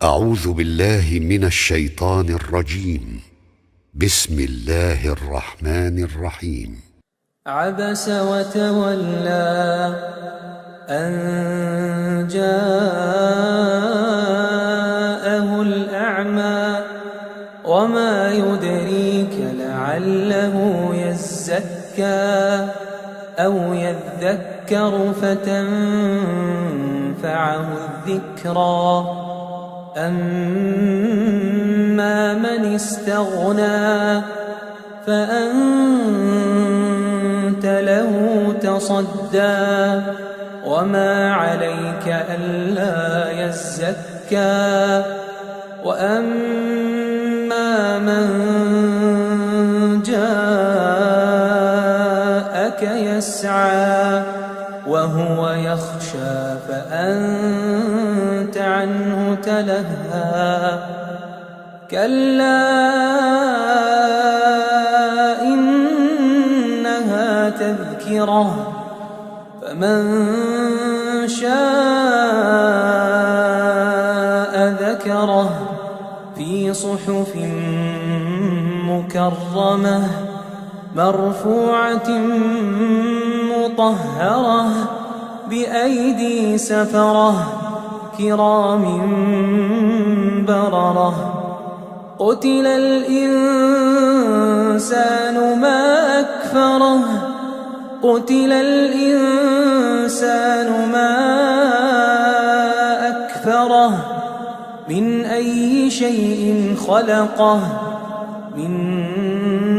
أعوذ بالله من الشيطان الرجيم. بسم الله الرحمن الرحيم. عبس وتولى أن جاءه الأعمى وما يدريك لعله يزكى أو يذكر فتنفعه الذكرى أما من استغنى فأنت له تصدى وما عليك ألا يزكى وأما من جاءك يسعى وهو يخشى فأنت عنه تلهى كلا إنها تذكرة فمن شاء ذكره في صحف مكرمة مرفوعة مطهرة بأيدي سفرة كرام بررة قتل الإنسان ما أكفره قتل الإنسان ما أكفره من أي شيء خلقه من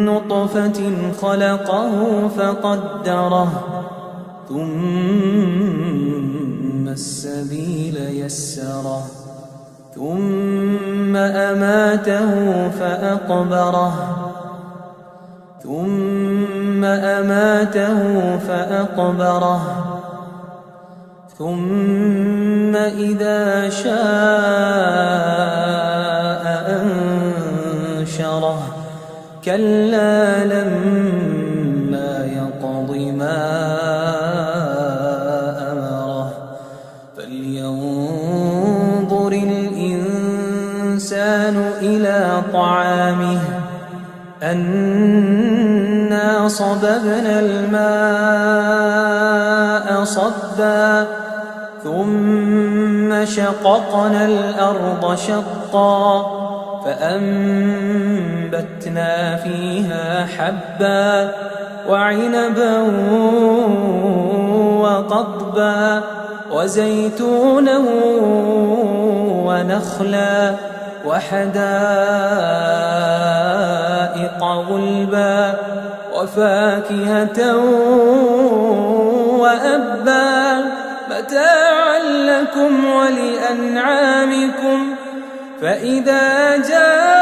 نطفة خلقه فقدره ثم السبيل يسره ثم أماته فأقبره ثم إذا شاء أنشره كلا لما يقض ما أمره فلينظر الإنسان إلى طعامه أنا صببنا الماء صبا ثم شققنا الأرض شقا فأنبتنا فيها حبا وعنبا وقضبا وزيتونا ونخلا وحدائق غلبا وفاكهة وأبا متاعا لكم ولأنعامكم فإذا جاءت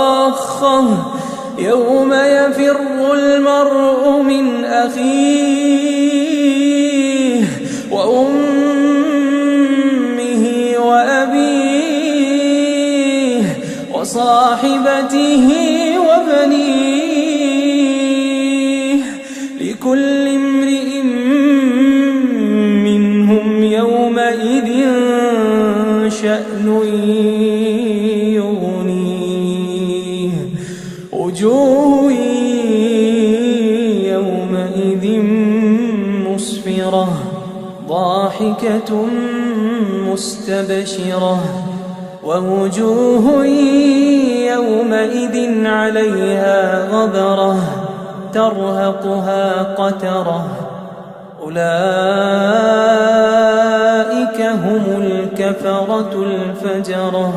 الصاخة يوم يفر المرء من أخيه وأمه وأبيه وصاحبته وبنيه لكل امرئ منهم يومئذ شأن يغنيه وجوه يومئذ مسفرة ضاحكة مستبشرة ووجوه يومئذ عليها غبرة ترهقها قترة أولئك هم الكفرة الفجرة.